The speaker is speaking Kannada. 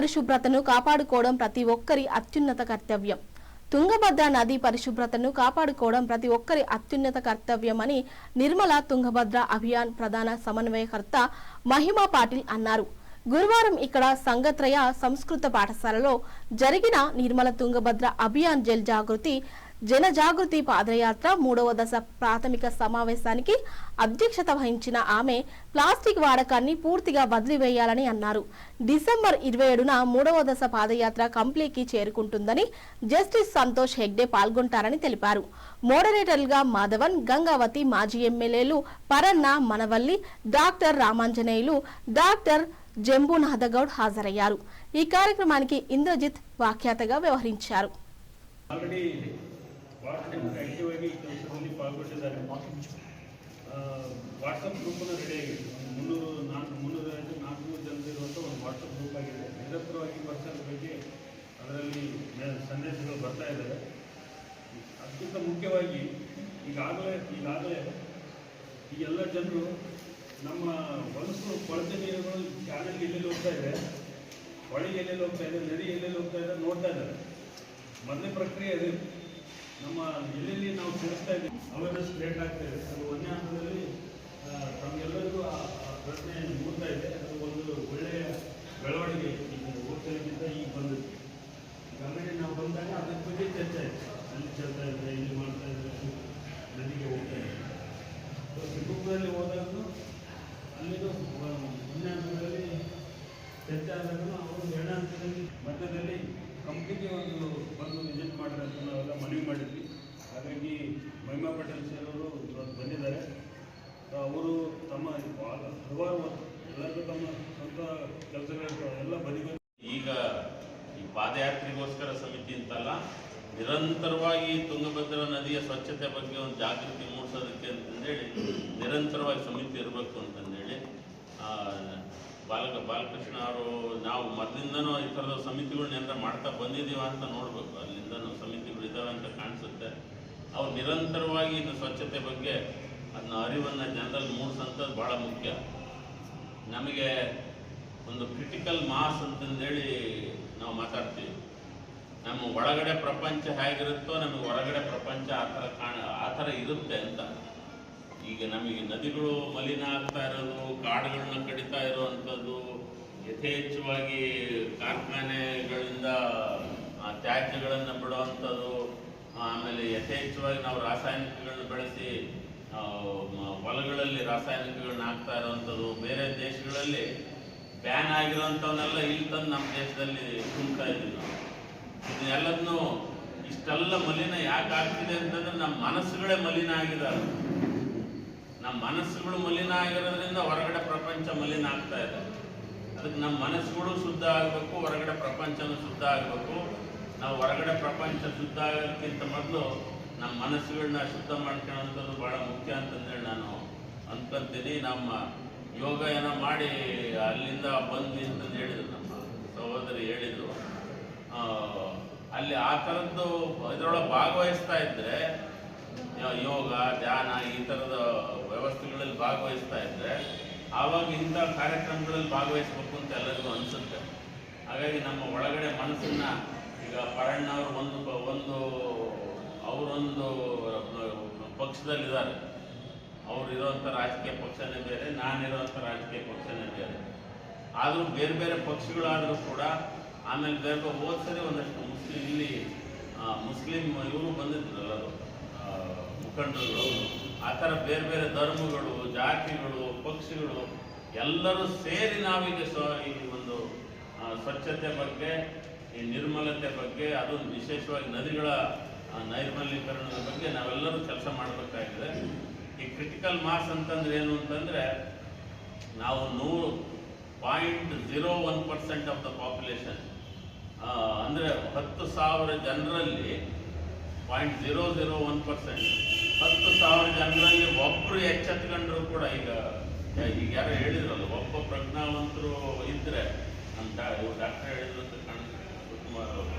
పరిశుభ్రతను కాపాడుకోవడం ప్రతి ఒక్కరి అత్యున్నత కర్తవ్యం. తుంగభద్ర నది పరిశుభ్రతను కాపాడుకోవడం ప్రతి ఒక్కరి అత్యున్నత కర్తవ్యమని నిర్మల తుంగభద్ర అభియాన్ ప్రధాన సమన్వయకర్త మహిమా పాటిల్ అన్నారు. గురువారం ఇక్కడ సంఘత్రయ సంస్కృత పాఠశాలలో జరిగిన నిర్మల తుంగభద్ర అభియాన్ జనజాగృతి పాదయాత్ర 3వ దశ ప్రాథమిక సమావేశానికి అధ్యక్షత వహించిన ఆమె ప్లాస్టిక్ వాడకాన్ని పూర్తిగా వదిలివేయాలని అన్నారు. డిసెంబర్ 27న 3వ దశ పాదయాత్ర కంప్లీకి చేరుకుంటుందని జస్టిస్ సంతోష్ హెగ్డే పాల్గొంటారని తెలిపారు. మోడరేటర్లుగా మాధవన్, గంగావతి, మాజీ ఎమ్మెల్యేలు పరన్న, మనవల్లి, డాక్టర్ రామాంజనేయులు, డాక్టర్ జంబునాథగౌడ్ హాజరయ్యారు. ఈ కార్యక్రమానికి ఇంద్రజిత్ వ్యాఖ్యాతగా వ్యవహరించారు. ಆಕ್ಟಿವಾಗಿ ಕೆಲಸದಲ್ಲಿ ಪಾಲ್ಗೊಂಡಿದ್ದಾರೆ. ವಾಟ್ಸಪ್ ಗ್ರೂಪನ್ನು ರೆಡಿ ಆಗಿದೆ. 300-400 ಜನರಿರುವಂಥ ಒಂದು ವಾಟ್ಸಪ್ ಗ್ರೂಪ್ ಆಗಿದೆ. ನಿರಂತರವಾಗಿ ವರ್ಷದ ಬಗ್ಗೆ ಅದರಲ್ಲಿ ಸಂದೇಶಗಳು ಬರ್ತಾ ಇದ್ದಾವೆ. ಅದಕ್ಕಿಂತ ಮುಖ್ಯವಾಗಿ ಈಗಾಗಲೇ ಈ ಎಲ್ಲ ಜನರು ನಮ್ಮ ಹೊಲಸು ಕೊಳಚೆ ನೀರುಗಳು ಚಾನಲ್ಗೆ ಎಲ್ಲೆಲ್ಲಿ ಹೋಗ್ತಾ ಇದೆ, ಹೊಳೆಗೆ ಎಲ್ಲೆಲ್ಲಿ ಹೋಗ್ತಾ ಇದೆ, ನದಿ ಎಲ್ಲೆಲ್ಲಿ ಹೋಗ್ತಾ ಇದೆ ನೋಡ್ತಾ ಇದ್ದಾರೆ. ಮೊದಲನೇ ಪ್ರಕ್ರಿಯೆ ಅದು. ನಮ್ಮ ಎಲ್ಲೆಲ್ಲಿ ನಾವು ಸೇರಿಸ್ತಾ ಇದ್ದೀವಿ ಅವೇರ್ನೆಸ್ ಕ್ರಿಯೇಟ್ ಆಗ್ತಾ ಇದೆ. ಅದು ಒಂದೇ ಹಂತದಲ್ಲಿ ತಮಗೆಲ್ಲರಿಗೂ ಆ ಪ್ರಶ್ನೆ ಮೂಡ್ತಾ ಇದೆ. ಅದು ಒಂದು ಒಳ್ಳೆಯ ಬೆಳವಣಿಗೆ. ಈಗ ಹೋಗ್ತಾಗಿಂತ ಈಗ ಬಂದಿದೆ. ಆಲ್ರೆಡಿ ನಾವು ಬಂದಾಗ ಅದ್ರ ಬಗ್ಗೆ ಚರ್ಚೆ ಆಯಿತು. ಅಲ್ಲಿ ಚೆಲ್ತಾ ಇದ್ದಾರೆ, ಇಲ್ಲಿ ಮಾಡ್ತಾ ಇದ್ದಾರೆ, ನದಿಗೆ ಹೋಗ್ತಾ ಇದೆ. ಸಿಗುಪ್ಪದಲ್ಲಿ ಹೋದಾಗೂ ಅಲ್ಲಿಗೂ ಒಂದನೇ ಹಂತದಲ್ಲಿ ಚರ್ಚೆ ಆದಾಗೂ ಅವರು ಎರಡನೇ ಹಂತದಲ್ಲಿ ಮಧ್ಯದಲ್ಲಿ ಕಂಪ್ನಿಗೆ ಒಂದು ಬಂದು ವಿಸಿಟ್ ಮಾಡಿದ್ರೆ ಅಂತ ನಾವೆಲ್ಲ ಮನವಿ ಮಾಡಿದ್ವಿ. ಹಾಗಾಗಿ ಮಹಿಮಾ ಪಟೇಲ್ ಸರ್ ಅವರು ಇವತ್ತು ಬಂದಿದ್ದಾರೆ. ಅವರು ತಮ್ಮ ಹಲವಾರು ಎಲ್ಲರಿಗೂ ತಮ್ಮ ಸ್ವಂತ ಕೆಲಸಗಳು ಎಲ್ಲ ಬದಿಗೆ ಈಗ ಈ ಪಾದಯಾತ್ರೆಗೋಸ್ಕರ ಸಮಿತಿ ಅಂತಲ್ಲ, ನಿರಂತರವಾಗಿ ತುಂಗಭದ್ರಾ ನದಿಯ ಸ್ವಚ್ಛತೆ ಬಗ್ಗೆ ಒಂದು ಜಾಗೃತಿ ಮೂಡಿಸೋದಕ್ಕೆ ಅಂತಂದೇಳಿ ನಿರಂತರವಾಗಿ ಸಮಿತಿ ಇರಬೇಕು ಅಂತಂದೇಳಿ ಬಾಲಕೃಷ್ಣ ಅವರು ನಾವು ಮೊದಲಿಂದನೂ ಈ ಥರದ ಸಮಿತಿಗಳನ್ನೆಲ್ಲ ಮಾಡ್ತಾ ಬಂದಿದ್ದೀವ ಅಂತ ನೋಡಬೇಕು. ಅಲ್ಲಿಂದನೂ ಸಮಿತಿಗಳು ಇದ್ದಾವೆ ಅಂತ ಕಾಣಿಸುತ್ತೆ. ಅವ್ರು ನಿರಂತರವಾಗಿ ಇದು ಸ್ವಚ್ಛತೆ ಬಗ್ಗೆ ಅದನ್ನ ಅರಿವನ್ನು ಜನರಲ್ಲಿ ಮೂಡಿಸೋಂಥದ್ದು ಭಾಳ ಮುಖ್ಯ. ನಮಗೆ ಒಂದು ಕ್ರಿಟಿಕಲ್ ಮಾಸ್ ಅಂತಂದೇಳಿ ನಾವು ಮಾತಾಡ್ತೀವಿ. ನಮ್ಮ ಒಳಗಡೆ ಪ್ರಪಂಚ ಹೇಗಿರುತ್ತೋ ನಮಗೆ ಹೊರಗಡೆ ಪ್ರಪಂಚ ಆ ಥರ ಇರುತ್ತೆ ಅಂತ. ಈಗ ನಮಗೆ ನದಿಗಳು ಮಲಿನ ಆಗ್ತಾ ಇರೋದು, ಕಾಡುಗಳನ್ನ ಕಡಿತಾ ಇರುವಂಥದ್ದು, ಯಥೇಚ್ಛವಾಗಿ ಕಾರ್ಖಾನೆಗಳಿಂದ ತ್ಯಾಜ್ಯಗಳನ್ನು ಬಿಡುವಂಥದ್ದು, ಆಮೇಲೆ ಯಥೇಚ್ಛವಾಗಿ ನಾವು ರಾಸಾಯನಿಕಗಳನ್ನ ಬಳಸಿ ಹೊಲಗಳಲ್ಲಿ ರಾಸಾಯನಿಕಗಳನ್ನ ಹಾಕ್ತಾ ಇರುವಂಥದ್ದು, ಬೇರೆ ದೇಶಗಳಲ್ಲಿ ಬ್ಯಾನ್ ಆಗಿರೋಂಥವನ್ನೆಲ್ಲ ಇಲ್ಲಿ ತಂದು ನಮ್ಮ ದೇಶದಲ್ಲಿ ತುಂಬ್ತಾ ಇದ್ದೀವಿ ನಾವು. ಇದನ್ನೆಲ್ಲದನ್ನು ಇಷ್ಟೆಲ್ಲ ಮಲಿನ ಯಾಕೆ ಆಗ್ತಿದೆ ಅಂತಂದ್ರೆ ನಮ್ಮ ಮನಸ್ಸುಗಳೇ ಮಲಿನ ಆಗಿದ್ದಾರೆ. ನಮ್ಮ ಮನಸ್ಸುಗಳು ಮಲಿನ ಆಗಿರೋದ್ರಿಂದ ಹೊರಗಡೆ ಪ್ರಪಂಚ ಮಲಿನ ಆಗ್ತಾ ಇದೆ. ಅದಕ್ಕೆ ನಮ್ಮ ಮನಸ್ಸುಗಳು ಶುದ್ಧ ಆಗಬೇಕು, ಹೊರಗಡೆ ಪ್ರಪಂಚನೂ ಶುದ್ಧ ಆಗಬೇಕು. ನಾವು ಹೊರಗಡೆ ಪ್ರಪಂಚ ಶುದ್ಧ ಆಗೋದಕ್ಕಿಂತ ಮೊದಲು ನಮ್ಮ ಮನಸ್ಸುಗಳನ್ನ ಶುದ್ಧ ಮಾಡ್ಕೊಳ್ಳೋಂಥದ್ದು ಭಾಳ ಮುಖ್ಯ ಅಂತಂದೇಳಿ ನಾನು ಅಂದ್ಕೊಂತೀನಿ. ನಮ್ಮ ಯೋಗ ಏನೋ ಮಾಡಿ ಅಲ್ಲಿಂದ ಬಂದ್ವಿ ಅಂತಂದು ಹೇಳಿದರು, ನಮ್ಮ ಸಹೋದರಿ ಹೇಳಿದರು. ಅಲ್ಲಿ ಆ ಥರದ್ದು ಇದರೊಳಗೆ ಭಾಗವಹಿಸ್ತಾ ಇದ್ದರೆ, ಯೋಗ, ಧ್ಯಾನ ಈ ಥರದ ವ್ಯವಸ್ಥೆಗಳಲ್ಲಿ ಭಾಗವಹಿಸ್ತಾ ಇದ್ದರೆ ಆವಾಗ ಇಂಥ ಕಾರ್ಯಕ್ರಮಗಳಲ್ಲಿ ಭಾಗವಹಿಸ್ಬೇಕು ಅಂತ ಎಲ್ಲರಿಗೂ ಅನಿಸುತ್ತೆ. ಹಾಗಾಗಿ ನಮ್ಮ ಒಳಗಡೆ ಮನಸ್ಸನ್ನು ಈಗ ಪರಣ್ಣವರು ಅವರೊಂದು ಪಕ್ಷದಲ್ಲಿದ್ದಾರೆ. ಅವರಿರೋಂಥ ರಾಜಕೀಯ ಪಕ್ಷನೇ ಬೇರೆ, ನಾನಿರೋಂಥ ರಾಜಕೀಯ ಪಕ್ಷನೇ ಬೇರೆ. ಆದರೂ ಬೇರೆ ಬೇರೆ ಪಕ್ಷಗಳಾದರೂ ಕೂಡ ಆಮೇಲೆ ಬೇರೆ ಹೋದ ಸರಿ ಒಂದಷ್ಟು ಮುಸ್ಲಿಂ ಇವರು ಬಂದಿದ್ರಲ್ಲರು ಮುಖಂಡರುಗಳು, ಆ ಥರ ಬೇರೆ ಬೇರೆ ಧರ್ಮಗಳು, ಜಾತಿಗಳು, ಪಕ್ಷಗಳು ಎಲ್ಲರೂ ಸೇರಿ ನಾವೀಗ ಈ ಒಂದು ಸ್ವಚ್ಛತೆ ಬಗ್ಗೆ, ಈ ನಿರ್ಮಲತೆ ಬಗ್ಗೆ, ಅದು ವಿಶೇಷವಾಗಿ ನದಿಗಳ ನೈರ್ಮಲೀಕರಣದ ಬಗ್ಗೆ ನಾವೆಲ್ಲರೂ ಕೆಲಸ ಮಾಡಬೇಕಾಗಿದೆ. ಈ ಕ್ರಿಟಿಕಲ್ ಮಾಸ್ ಅಂತಂದ್ರೆ ಏನು ಅಂತಂದರೆ, ನಾವು 0.01% ಆಫ್ ದ ಪಾಪ್ಯುಲೇಷನ್, ಅಂದರೆ 10,000 ಜನರಲ್ಲಿ 0.001%, 10,000 ಜನರಲ್ಲಿ ಒಬ್ಬರು ಎಚ್ಚೆತ್ಕೊಂಡ್ರು ಕೂಡ ಈಗ ಯಾರೋ ಹೇಳಿದ್ರಲ್ಲ, ಒಬ್ಬ ಪ್ರಜ್ಞಾವಂತರು ಇದ್ದರೆ ನಮ್ಮ ಡಾಕ್ಟರ್ ಹೇಳಿದ್ರು ಅಂತ ಕಾಣಿಸುತ್ತೆ, ಶಿವಕುಮಾರ್ ಅವರು